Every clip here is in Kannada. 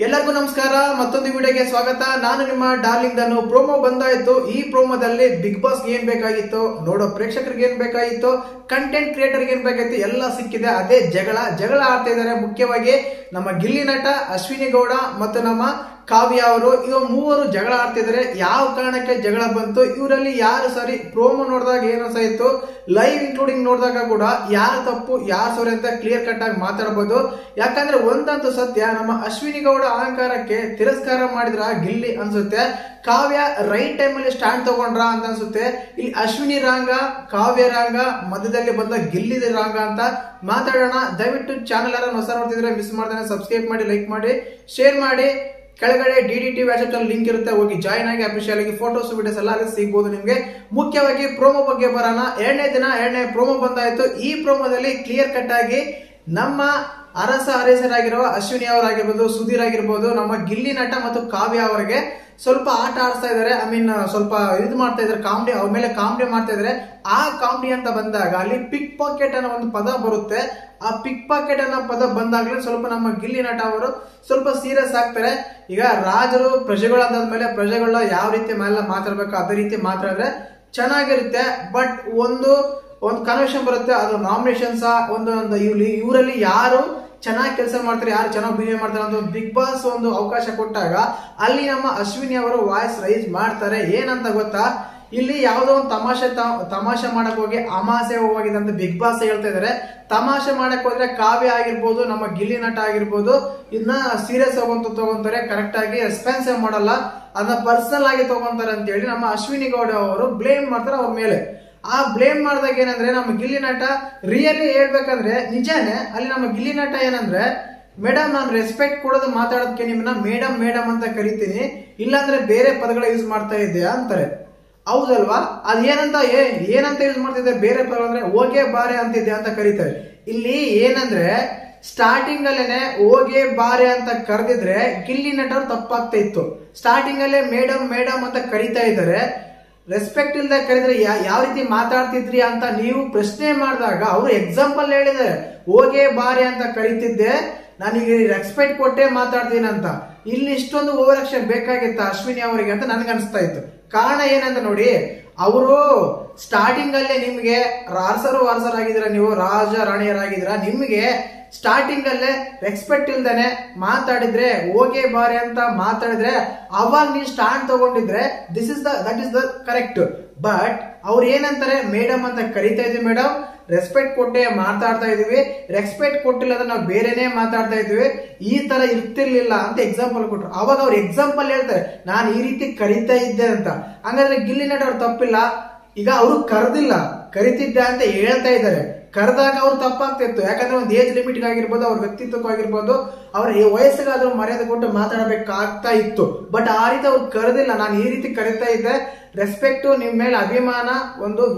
ಎಲ್ಲರಿಗೂ ನಮಸ್ಕಾರ. ಮತ್ತೊಂದು ವಿಡಿಯೋಗೆ ಸ್ವಾಗತ. ನಾನು ನಿಮ್ಮ ಡಾರ್ಲಿಂಗ್ ದನ್ನು. ಪ್ರೋಮೋ ಬಂದಾಯ್ತು. ಈ ಪ್ರೋಮೋದಲ್ಲಿ ಬಿಗ್ ಬಾಸ್ ಏನ್ ಬೇಕಾಗಿತ್ತು, ನೋಡೋ ಪ್ರೇಕ್ಷಕರಿಗೆ ಏನ್ ಬೇಕಾಗಿತ್ತು, ಕಂಟೆಂಟ್ ಕ್ರಿಯೇಟರ್ಗೆ ಏನ್ ಬೇಕಾಗಿತ್ತು ಎಲ್ಲ ಸಿಕ್ಕಿದೆ. ಅದೇ ಜಗಳ ಆಡ್ತಾ ಇದ್ದಾರೆ. ಮುಖ್ಯವಾಗಿ ನಮ್ಮ ಗಿಲ್ಲಿ ನಟ, ಅಶ್ವಿನಿ ಗೌಡ ಮತ್ತು ನಮ್ಮ ಕಾವ್ಯ ಅವರು, ಇವ ಮೂವರು ಜಗಳ ಆಡ್ತಿದ್ದಾರೆ. ಯಾವ ಕಾರಣಕ್ಕೆ ಜಗಳ ಬಂತು, ಇವರಲ್ಲಿ ಯಾರು ಸರಿ, ಪ್ರೋಮೋ ನೋಡಿದಾಗ ಏನು ಅನ್ಸಾಯ್ತು, ಲೈವ್ ಇನ್ಕ್ಲೂಡಿಂಗ್ ನೋಡಿದಾಗ ಕೂಡ ಯಾರು ತಪ್ಪು ಯಾರು ಸರಿ ಅಂತ ಕ್ಲಿಯರ್ ಕಟ್ ಆಗಿ ಮಾತಾಡಬಹುದು. ಯಾಕಂದ್ರೆ ಒಂದಂತೂ ಸತ್ಯ, ನಮ್ಮ ಅಶ್ವಿನಿ ಗೌಡ ಅಹಂಕಾರಕ್ಕೆ ತಿರಸ್ಕಾರ ಮಾಡಿದ್ರ ಗಿಲ್ಲಿ ಅನ್ಸುತ್ತೆ. ಕಾವ್ಯ ರೈಟ್ ಟೈಮ್ ಅಲ್ಲಿ ಸ್ಟ್ಯಾಂಡ್ ತಗೊಂಡ್ರ ಅಂತ ಅನ್ಸುತ್ತೆ. ಇಲ್ಲಿ ಅಶ್ವಿನಿ ರಾಂಗ, ಕಾವ್ಯ ರಾಂಗ, ಮಧ್ಯದಲ್ಲಿ ಬಂದ ಗಿಲ್ಲಿದ ರಾಂಗ ಅಂತ ಮಾತಾಡೋಣ. ದಯವಿಟ್ಟು ಚಾನಲ್ ಯಾರು ಹೊಸ ನೋಡ್ತಿದ್ರೆ ಮಿಸ್ ಮಾಡ್ದೇನೆ ಸಬ್ಸ್ಕ್ರೈಬ್ ಮಾಡಿ, ಲೈಕ್ ಮಾಡಿ, ಶೇರ್ ಮಾಡಿ. ಕೆಳಗಡೆ DDT ವಾಟ್ಸ್ಆಪ್ ಚಾನಲ್ ಲಿಂಕ್ ಇರುತ್ತೆ, ಹೋಗಿ ಜಾಯ್ನ್ ಆಗಿ. ಅಫಿಷಿಯಲ್ ಆಗಿ ಫೋಟೋಸ್ ವಿಡಿಯೋಸ್ ಎಲ್ಲ ಸಿಗಬಹುದು ನಿಮ್ಗೆ. ಮುಖ್ಯವಾಗಿ ಪ್ರೋಮೋ ಬಗ್ಗೆ ಬರೋಣ. ಎರಡನೇ ಪ್ರೋಮೋ ಬಂದಾಯ್ತು. ಈ ಪ್ರೋಮೋದಲ್ಲಿ ಕ್ಲಿಯರ್ ಕಟ್ ಆಗಿ ನಮ್ಮ ಅರಸರಾಗಿರುವ ಅಶ್ವಿನಿ ಅವರಾಗಿರ್ಬೋದು, ಸುಧೀರ್ ಆಗಿರ್ಬೋದು, ನಮ್ಮ ಗಿಲ್ಲಿ ನಟ ಮತ್ತು ಕಾವ್ಯ ಅವರಿಗೆ ಸ್ವಲ್ಪ ಆಟ ಆಡಿಸ್ತಾ ಇದಾರೆ. ಸ್ವಲ್ಪ ಇದು ಮಾಡ್ತಾ ಇದಾರೆ, ಕಾಮಿಡಿ, ಅವ್ರ ಮೇಲೆ ಕಾಮಿಡಿ ಮಾಡ್ತಾ ಇದಾರೆ. ಆ ಕಾಮಿಡಿ ಅಂತ ಬಂದಾಗ ಅಲ್ಲಿ ಪಿಕ್ ಪಾಕೆಟ್ ಅನ್ನೋ ಒಂದು ಪದ ಬರುತ್ತೆ. ಆ ಪಿಕ್ ಪಾಕೆಟ್ ಅನ್ನೋ ಪದ ಬಂದಾಗ್ಲೇ ಸ್ವಲ್ಪ ನಮ್ಮ ಗಿಲ್ಲಿ ನಟ ಅವರು ಸ್ವಲ್ಪ ಸೀರಿಯಸ್ ಆಗ್ತಾರೆ. ಈಗ ರಾಜರು ಪ್ರಜೆಗಳು ಅಂದಾದ್ಮೇಲೆ ಪ್ರಜೆಗಳನ್ನ ಯಾವ ರೀತಿ ಮೇಲೆ ಮಾತಾಡ್ಬೇಕು ಅದೇ ರೀತಿ ಮಾತಾಡಿದ್ರೆ ಚೆನ್ನಾಗಿರುತ್ತೆ. ಬಟ್ ಒಂದು ಕನ್ವೆನ್ಷನ್ ಬರುತ್ತೆ, ಅದು ನಾಮಿನೇಷನ್ಸ್ ಇವರಲ್ಲಿ ಯಾರು ಚೆನ್ನಾಗಿ ಕೆಲಸ ಮಾಡ್ತಾರೆ, ಯಾರು ಚೆನ್ನಾಗಿ ಬಿಹೇವ್ ಮಾಡ್ತಾರೆ ಅಂತ ಬಿಗ್ ಬಾಸ್ ಒಂದು ಅವಕಾಶ ಕೊಟ್ಟಾಗ ಅಲ್ಲಿ ನಮ್ಮ ಅಶ್ವಿನಿ ಅವರು ವಾಯ್ಸ್ ರೈಸ್ ಮಾಡ್ತಾರೆ. ಏನಂತ ಗೊತ್ತಾ, ಇಲ್ಲಿ ಯಾವುದೋ ಒಂದು ತಮಾಷೆ ಮಾಡಕ್ ಹೋಗಿ ಅಮಾಸೆ ಹೋಗಿದೆ ಅಂತ ಬಿಗ್ ಬಾಸ್ ಹೇಳ್ತಾ ಇದಾರೆ. ತಮಾಷೆ ಮಾಡಕ್ ಹೋದ್ರೆ ಕಾವ್ಯ ಆಗಿರ್ಬೋದು, ನಮ್ಮ ಗಿಲ್ಲಿ ನಟ ಆಗಿರ್ಬೋದು, ಇದನ್ನ ಸೀರಿಯಸ್ ಆಗಿ ತಗೊಂತಾರೆ. ಕರೆಕ್ಟ್ ಆಗಿ ರೆಸ್ಪಾನ್ಸ್ ಮಾಡಲ್ಲ, ಅದನ್ನ ಪರ್ಸನಲ್ ಆಗಿ ತಗೊಂತಾರೆ ಅಂತ ಹೇಳಿ ನಮ್ಮ ಅಶ್ವಿನಿ ಗೌಡ ಅವರು ಬ್ಲೇಮ್ ಮಾಡ್ತಾರೆ ಅವ್ರ ಮೇಲೆ. ಆ ಬ್ಲೇಮ್ ಮಾಡಿದಾಗ ಏನಂದ್ರೆ, ನಮ್ಮ ಗಿಲ್ಲಿ ನಟ ರಿಯಲಿ ಹೇಳ್ಬೇಕಂದ್ರೆ ನಿಜಾನೇ, ಅಲ್ಲಿ ನಮ್ಮ ಗಿಲ್ಲಿ ನಟ ಏನಂದ್ರೆ, ಮೇಡಮ್ ನಾನು ರೆಸ್ಪೆಕ್ಟ್ ಕೊಡೋದು ಮಾತಾಡೋದಕ್ಕೆ ನಿಮ್ಮನ್ನ ಮೇಡಮ್ ಅಂತ ಕರಿತೀನಿ, ಇಲ್ಲಾಂದ್ರೆ ಬೇರೆ ಪದಗಳ ಯೂಸ್ ಮಾಡ್ತಾ ಇದೆಯಾ ಅಂತಾರೆ. ಹೌದಲ್ವಾ? ಅದ್ ಏನಂತ ಯೂಸ್ ಮಾಡ್ತಿದ್ದೆ, ಬೇರೆ ಪದ ಅಂದ್ರೆ ಹೋಗೆ ಬಾರೆ ಅಂತಿದ್ದೆ ಅಂತ ಕರೀತಾರೆ. ಇಲ್ಲಿ ಏನಂದ್ರೆ ಸ್ಟಾರ್ಟಿಂಗ್ ಅಲ್ಲೇನೆ ಹೋಗೆ ಬಾರೆ ಅಂತ ಕರೆದಿದ್ರೆ ಗಿಲ್ಲಿ ನಟರು ತಪ್ಪಾಗ್ತಾ ಇತ್ತು. ಸ್ಟಾರ್ಟಿಂಗ್ ಅಲ್ಲೇ ಮೇಡಮ್ ಅಂತ ಕರಿತಾ ಇದ್ದಾರೆ. ರೆಸ್ಪೆಕ್ಟ್ ಇಲ್ದ ಕರೆದ್ರೆ ಯಾವ ರೀತಿ ಮಾತಾಡ್ತಿದ್ರಿ ಅಂತ ನೀವು ಪ್ರಶ್ನೆ ಮಾಡಿದಾಗ ಅವರು ಎಕ್ಸಾಂಪಲ್ ಹೇಳಿದ್ದಾರೆ. ಹೋಗೆ ಬಾರೆ ಅಂತ ಕರಿತಿದ್ದೆ, ನಾನೀಗ ರೆಸ್ಪೆಕ್ಟ್ ಕೊಟ್ಟೆ ಮಾತಾಡ್ತೀನಿ ಅಂತ. ಇಲ್ಲಿ ಇಷ್ಟೊಂದು ಓವರ್ ಆಕ್ಷನ್ ಬೇಕಾಗಿತ್ತ ಅಶ್ವಿನಿ ಅವರಿಗೆ ಅಂತ ನನ್ಗೆ ಅನಿಸ್ತಾ ಇತ್ತು. ಕಾರಣ ಏನಂತ ನೋಡಿ, ಅವರು ಸ್ಟಾರ್ಟಿಂಗ್ ಅಲ್ಲೇ ನಿಮ್ಗೆ ವಾರಸರಾಗಿದ್ದೀರ, ನೀವು ರಾಜ ರಾಣಿಯರಾಗಿದ್ದೀರ, ನಿಮ್ಗೆ ಸ್ಟಾರ್ಟಿಂಗ್ ಅಲ್ಲೇ ರೆಸ್ಪೆಕ್ಟ್ ಇಲ್ದೇನೆ ಮಾತಾಡಿದ್ರೆ, ಹೋಗೆ ಬಾರೆ ಅಂತ ಮಾತಾಡಿದ್ರೆ, ಅವಾಗ ನೀವು ಸ್ಟ್ಯಾಂಡ್ ತಗೊಂಡಿದ್ರೆ that is the correct. But ಅವ್ರು ಏನಂತಾರೆ, ಮೇಡಮ್ ಅಂತ ಕರಿತಾ ಇದೀವಿ, ಮೇಡಮ್ ರೆಸ್ಪೆಕ್ಟ್ ಕೊಟ್ಟೆ ಮಾತಾಡ್ತಾ ಇದೀವಿ, ರೆಸ್ಪೆಕ್ಟ್ ಕೊಟ್ಟಿಲ್ಲ ಅಂದ್ರೆ ನಾವು ಬೇರೆನೆ ಮಾತಾಡ್ತಾ ಇದೀವಿ, ಈ ತರ ಇರ್ತಿರ್ಲಿಲ್ಲ ಅಂತ ಎಕ್ಸಾಂಪಲ್ ಕೊಟ್ರು. ಅವಾಗ ಅವ್ರು ಎಕ್ಸಾಂಪಲ್ ಹೇಳ್ತಾರೆ, ನಾನು ಈ ರೀತಿ ಕರಿತಾ ಇದ್ದೆ ಅಂತ. ಹಂಗಾದ್ರೆ ಗಿಲ್ಲಿ ನಟ ಅವ್ರು ತಪ್ಪಿಲ್ಲ. ಈಗ ಅವರು ಕರೆದಿಲ್ಲ, ಕರಿತಿದ್ದೆ ಅಂತ ಹೇಳ್ತಾ ಇದ್ದಾರೆ. ಕರೆದಾಗ ಅವ್ರು ತಪ್ಪಾಗ್ತಿತ್ತು. ಯಾಕಂದ್ರೆ ಒಂದು ಏಜ್ ಲಿಮಿಟ್ ಆಗಿರ್ಬೋದು, ಅವ್ರ ವ್ಯಕ್ತಿತ್ವಕ್ಕಾಗಿರ್ಬೋದು, ಅವ್ರ ವಯಸ್ಸಿಗಾದ್ರೂ ಮರ್ಯಾದೆ ಕೊಟ್ಟು ಮಾತಾಡಬೇಕಾಗ್ತಾ ಇತ್ತು. ಬಟ್ ಆ ರೀತಿ ಅವ್ರು ಕರೆದಿಲ್ಲ. ನಾನು ಈ ರೀತಿ ಕರಿತಾ ಇದ್ದೆ, ರೆಸ್ಪೆಕ್ಟ್, ನಿಮ್ ಮೇಲೆ ಅಭಿಮಾನ,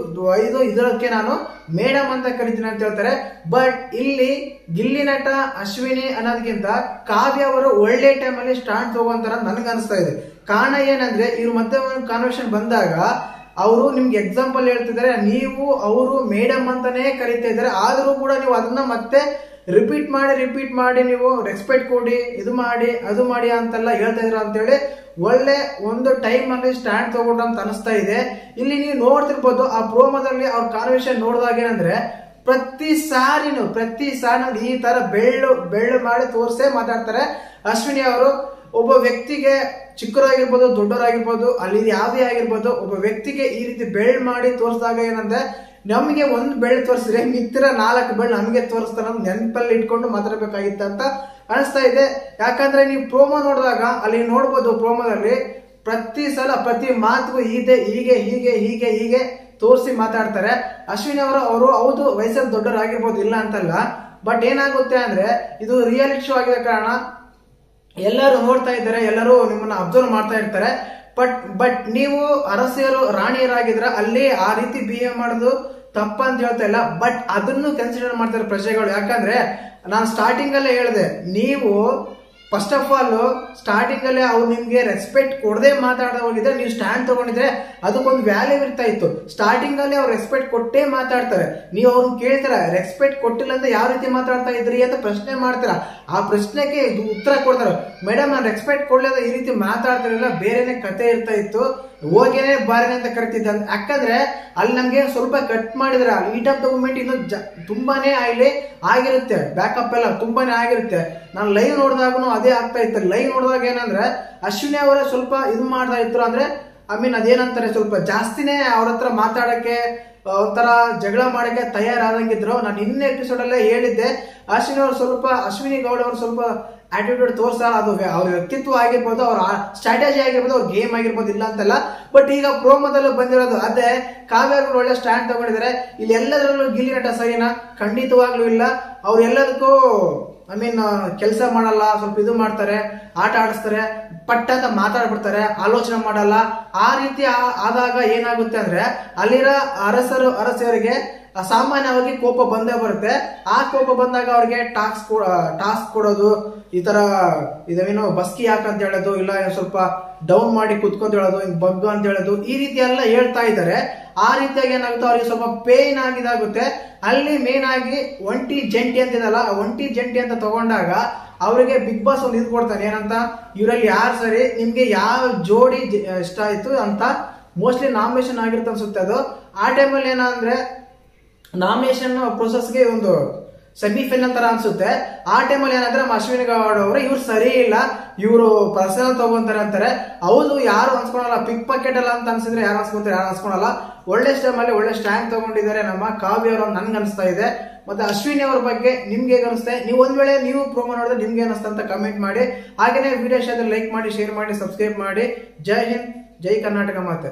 ಇದಕ್ಕೆ ನಾನು ಮೇಡಮ್ ಅಂತ ಕರಿತೀನಿ ಅಂತ ಹೇಳ್ತಾರೆ. ಬಟ್ ಇಲ್ಲಿ ಗಿಲ್ಲಿ ನಟ, ಅಶ್ವಿನಿ ಅನ್ನೋದಕ್ಕಿಂತ ಕಾವ್ಯ ಅವರು ಒಳ್ಳೆ ಟೈಮ್ ಅಲ್ಲಿ ಸ್ಟ್ಯಾಂಡ್ ತಗೊಂತಾರ ನನ್ಗೆ ಅನಿಸ್ತಾ ಇದೆ. ಕಾರಣ ಏನಂದ್ರೆ, ಇವ್ರ ಮಧ್ಯೆ ಒಂದು ಕಾನ್ವರ್ಸೇಷನ್ ಬಂದಾಗ ಅವರು ನಿಮ್ಗೆ ಎಕ್ಸಾಂಪಲ್ ಹೇಳ್ತಿದ್ದಾರೆ, ನೀವು ಅವರು ಮೇಡಮ್ ಅಂತಾನೆ ಕರಿತಾ ಇದ್ದಾರೆ. ಆದ್ರೂ ಕೂಡ ನೀವು ಅದನ್ನ ಮತ್ತೆ ರಿಪೀಟ್ ಮಾಡಿ ನೀವು ರೆಸ್ಪೆಕ್ಟ್ ಕೊಡಿ, ಇದು ಮಾಡಿ ಅದು ಮಾಡಿ ಅಂತೆಲ್ಲ ಹೇಳ್ತಾ ಇದ್ರ ಅಂತ ಹೇಳಿ ಒಳ್ಳೆ ಒಂದು ಟೈಮ್ ಅಲ್ಲಿ ಸ್ಟ್ಯಾಂಡ್ ತಗೊಂಡು ಅಂತ ಅನಿಸ್ತಾ ಇದೆ. ಇಲ್ಲಿ ನೀವು ನೋಡ್ತಿರ್ಬೋದು, ಆ ಪ್ರೋಮೋದಲ್ಲಿ ಅವ್ರ ಕಾನ್ವರ್ಸೇಷನ್ ನೋಡಿದಾಗ ಏನಂದ್ರೆ, ಪ್ರತಿ ಸಾರಿನೂ ಈ ತರ ಬೆಳ್ಳು ಮಾಡಿ ತೋರ್ಸೇ ಮಾತಾಡ್ತಾರೆ ಅಶ್ವಿನಿ ಅವರು. ಒಬ್ಬ ವ್ಯಕ್ತಿಗೆ ಚಿಕ್ಕವರಾಗಿರ್ಬೋದು, ದೊಡ್ಡವರಾಗಿರ್ಬೋದು, ಅಲ್ಲಿ ಯಾವುದೇ ಆಗಿರ್ಬೋದು, ಒಬ್ಬ ವ್ಯಕ್ತಿಗೆ ಈ ರೀತಿ ಬೆಳ್ಳು ಮಾಡಿ ತೋರಿಸಿದಾಗ ಏನಂದ್ರೆ, ನಮಗೆ ಒಂದು ಬೆಳ್ಳು ತೋರಿಸಿದ್ರೆ ಮಿತ್ರ 4 ಬೆಳ್ಳು ನಮಗೆ ತೋರಿಸ್ತಾರ ನೆನಪಲ್ಲಿ ಇಟ್ಕೊಂಡು ಮಾತಾಡಬೇಕಾಗಿತ್ತ ಅಂತ ಅನಿಸ್ತಾ ಇದೆ. ಯಾಕಂದ್ರೆ ನೀವು ಪ್ರೋಮೋ ನೋಡಿದಾಗ ಅಲ್ಲಿ ನೋಡ್ಬೋದು, ಪ್ರೋಮೋದಲ್ಲಿ ಪ್ರತಿ ಮಾತಿಗೂ ಹೀಗೆ ತೋರಿಸಿ ಮಾತಾಡ್ತಾರೆ ಅಶ್ವಿನಿ ಅವರು. ಹೌದು, ವಯಸ್ಸಲ್ಲಿ ದೊಡ್ಡವರಾಗಿರ್ಬೋದು, ಇಲ್ಲ ಅಂತಲ್ಲ. ಬಟ್ ಏನಾಗುತ್ತೆ ಅಂದ್ರೆ, ಇದು ರಿಯಾಲಿಟಿ ಶೋ ಆಗಿರೋ ಕಾರಣ ಎಲ್ಲರೂ ನೋಡ್ತಾ ಇದ್ದಾರೆ, ಎಲ್ಲರೂ ನಿಮ್ಮನ್ನ ಅಬ್ಸರ್ವ್ ಮಾಡ್ತಾ ಇರ್ತಾರೆ. ಬಟ್ ನೀವು ಅರಸಿಯರು ರಾಣಿಯರಾಗಿದ್ರ ಅಲ್ಲಿ ಆ ರೀತಿ ಬಿಹೇವ್ ಮಾಡೋದು ತಪ್ಪಂತ ಹೇಳ್ತಾ ಇಲ್ಲ. ಬಟ್ ಅದನ್ನು ಕನ್ಸಿಡರ್ ಮಾಡ್ತಾರೆ ಪ್ರಜೆಗಳು. ಯಾಕಂದ್ರೆ ನಾನು ಸ್ಟಾರ್ಟಿಂಗ್ ಅಲ್ಲೇ ಹೇಳಿದೆ, ನೀವು ಫಸ್ಟ್ ಆಫ್ ಆಲ್ ಸ್ಟಾರ್ಟಿಂಗ್ ಅಲ್ಲಿ ಅವ್ರು ನಿಮ್ಗೆ ರೆಸ್ಪೆಕ್ಟ್ ಕೊಡದೆ ಮಾತಾಡದ ಹೋಗಿದ್ರೆ ನೀವು ಸ್ಟ್ಯಾಂಡ್ ತಗೊಂಡಿದ್ರೆ ಅದಕ್ಕೊಂದು ವ್ಯಾಲ್ಯೂ ಇರ್ತಾ ಇತ್ತು. ಸ್ಟಾರ್ಟಿಂಗ್ ಅಲ್ಲಿ ಅವ್ರು ರೆಸ್ಪೆಕ್ಟ್ ಕೊಟ್ಟೇ ಮಾತಾಡ್ತಾರೆ. ನೀವು ಅವ್ರನ್ನ ಕೇಳ್ತಾರ ರೆಸ್ಪೆಕ್ಟ್ ಕೊಟ್ಟಿಲ್ಲ ಅಂತ ಯಾವ ರೀತಿ ಮಾತಾಡ್ತಾ ಇದ್ರಿ ಅಂತ ಪ್ರಶ್ನೆ ಮಾಡ್ತಾರ. ಆ ಪ್ರಶ್ನೆಗೆ ಉತ್ತರ ಕೊಡ್ತಾರ, ಮೇಡಮ್ ನಾನು ರೆಸ್ಪೆಕ್ಟ್ ಕೊಡ್ಲಿಲ್ಲ ಈ ರೀತಿ ಮಾತಾಡ್ತಿರಲಿಲ್ಲ, ಬೇರೆನೆ ಕತೆ ಇರ್ತಾ ಇತ್ತು, ಹೋಗೇನೆ ಬಾರೇನೆ ಅಂತ ಕರಿತಿದ್ದ. ಯಾಕಂದ್ರೆ ಅಲ್ಲಿ ನಮ್ಗೆ ಸ್ವಲ್ಪ ಕಟ್ ಮಾಡಿದ್ರೆ ಹೀಟ್ ಆಫ್ ದ ಮೂಮೆಂಟ್ ಇನ್ನು ತುಂಬಾನೇ ಅಲ್ಲಿ ಆಗಿರುತ್ತೆ, ಬ್ಯಾಕಪ್ ಎಲ್ಲ ತುಂಬಾನೇ ಆಗಿರುತ್ತೆ. ನಾನು ಲೈವ್ ನೋಡಿದಾಗೂ ಅದೇ ಆಗ್ತಾ ಇತ್ತು. ಲೈವ್ ನೋಡಿದಾಗ ಏನಂದ್ರೆ ಅಶ್ವಿನಿ ಅವರೇ ಸ್ವಲ್ಪ ಇದು ಮಾಡ್ತಾ ಇದ್ರು, ಅಂದ್ರೆ ಅದೇನಂತಾರೆ ಸ್ವಲ್ಪ ಜಾಸ್ತಿನೇ ಅವ್ರ ಹತ್ರ ಮಾತಾಡಕ್ಕೆ ಒಂಥರ ಜಗಳ ಮಾಡಕ್ಕೆ ತಯಾರಾದಂಗಿದ್ರು. ನಾನು ಇನ್ನೇ ಎಪಿಸೋಡ್ ಅಲ್ಲೇ ಹೇಳಿದ್ದೆ, ಅಶ್ವಿನಿ ಗೌಡ ಅವರು ಸ್ವಲ್ಪ ಆಟಿಟ್ಯೂಡ್ ತೋರ್ಸಾರ. ಅದು ಅವ್ರ ವ್ಯಕ್ತಿತ್ವ ಆಗಿರ್ಬೋದು, ಅವ್ರ ಸ್ಟ್ರಾಟಜಿ ಆಗಿರ್ಬೋದು, ಅವ್ರ ಗೇಮ್ ಆಗಿರ್ಬೋದು, ಇಲ್ಲ ಅಂತಲ್ಲ. ಬಟ್ ಈಗ ಪ್ರೋಮೋದಲ್ಲೂ ಬಂದಿರೋದು ಅದೇ, ಕಾವ್ಯ ಒಳ್ಳೆ ಸ್ಟ್ಯಾಂಡ್ ತಗೊಂಡಿದ್ದಾರೆ. ಇಲ್ಲಿ ಎಲ್ಲದರಲ್ಲೂ ಗಿಲ್ಲಿ ನಟ ಸರಿನಾ? ಖಂಡಿತವಾಗ್ಲೂ ಇಲ್ಲ. ಅವ್ರು ಎಲ್ಲದಕ್ಕೂ ಕೆಲಸ ಮಾಡಲ್ಲ, ಸ್ವಲ್ಪ ಇದು ಮಾಡ್ತಾರೆ, ಆಟ ಆಡಿಸ್ತಾರೆ, ಪಟ್ಟ ಅಂತ ಮಾತಾಡ್ಬಿಡ್ತಾರೆ, ಆಲೋಚನೆ ಮಾಡಲ್ಲ. ಆ ರೀತಿ ಆದಾಗ ಏನಾಗುತ್ತೆ ಅಂದ್ರೆ ಅಲ್ಲಿರೋ ಅರಸರಿಗೆ ಸಾಮಾನ್ಯವಾಗಿ ಕೋಪ ಬಂದೇ ಬರುತ್ತೆ. ಆ ಕೋಪ ಬಂದಾಗ ಅವ್ರಿಗೆ ಟಾಸ್ಕ್ ಕೊಡೋದು, ಈ ತರ ಇದೇನೋ ಬಸ್ಕಿ ಯಾಕಂತ ಹೇಳೋದು, ಇಲ್ಲ ಸ್ವಲ್ಪ ಡೌನ್ ಮಾಡಿ ಕುತ್ಕೊಂತ ಹೇಳೋದು, ಬಗ್ಗು ಅಂತ ಹೇಳೋದು, ಈ ರೀತಿ ಎಲ್ಲ ಹೇಳ್ತಾ ಇದ್ದಾರೆ. ಆ ರೀತಿಯಾಗಿ ಏನಾಗುತ್ತೆ ಅವ್ರಿಗೆ ಸ್ವಲ್ಪ ಪೇನ್ ಆಗಿದಾಗುತ್ತೆ. ಅಲ್ಲಿ ಮೇನ್ ಆಗಿ ಒಂಟಿ ಜಂಟಿ ಅಂತಿದಲ್ಲ, ಒಂಟಿ ಜಂಟಿ ಅಂತ ತಗೊಂಡಾಗ ಅವರಿಗೆ ಬಿಗ್ ಬಾಸ್ ಒಂದು ಇದು ಕೊಡ್ತಾನೆ, ಏನಂತ ಇವರಲ್ಲಿ ಯಾರು ಸರಿ, ನಿಮ್ಗೆ ಯಾವ ಜೋಡಿ ಇಷ್ಟ ಆಯ್ತು ಅಂತ. ಮೋಸ್ಟ್ಲಿ ನಾಮಿನೇಷನ್ ಆಗಿರುತ್ತೆ ಅನ್ಸುತ್ತೆ ಅದು. ಆ ಟೈಮಲ್ಲಿ ಏನಂದ್ರೆ ನಾಮಿನೇಷನ್ ಪ್ರೊಸೆಸ್ಗೆ ಒಂದು ಸೆಮಿಫೈನಲ್ ತರ ಅನ್ಸುತ್ತೆ. ಆ ಟೈಮಲ್ಲಿ ಏನಂದ್ರೆ ಅಶ್ವಿನಿ ಗೌಡ ಅವರು ಇವ್ರು ಸರಿ ಇಲ್ಲ, ಇವರು ಪರ್ಸನಲ್ ತಗೊಂತಾರೆ ಅಂತಾರೆ. ಹೌದು, ಯಾರು ಅನ್ಸ್ಕೊಳಲ್ಲ, ಪಿಕ್ ಪಾಕೆಟ್ ಅಲ್ಲ ಅಂತ ಅನ್ಸಿದ್ರೆ ಯಾರು ಅನ್ಸ್ಕೊಂತಾರೆ, ಯಾರು ಅನ್ಸ್ಕೊಳಲ್ಲ. ಒಳ್ಳೆ ಟೈಮಲ್ಲಿ ಒಳ್ಳೆ ಸ್ಟ್ಯಾಂಡ್ ತಗೊಂಡಿದ್ದಾರೆ ನಮ್ಮ ಕಾವ್ಯ ಅವರು, ನನ್ಗೆ ಅನಿಸ್ತಾ ಇದೆ. ಮತ್ತೆ ಅಶ್ವಿನಿ ಅವ್ರ ಬಗ್ಗೆ ನಿಮ್ಗೆ ಹೇಗೆ ಅನಿಸುತ್ತೆ? ನೀವು ಒಂದ್ ವೇಳೆ ನೀವು ಪ್ರೋಮೋ ನೋಡಿದ್ರೆ ನಿಮ್ಗೆ ಅನಿಸ್ತಾ ಅಂತ ಕಮೆಂಟ್ ಮಾಡಿ. ಹಾಗೇನೆ ವಿಡಿಯೋ ಇಷ್ಟ ಲೈಕ್ ಮಾಡಿ, ಶೇರ್ ಮಾಡಿ, ಸಬ್ಸ್ಕ್ರೈಬ್ ಮಾಡಿ. ಜೈ ಹಿಂದ್, ಜೈ ಕರ್ನಾಟಕ ಮಾತೆ.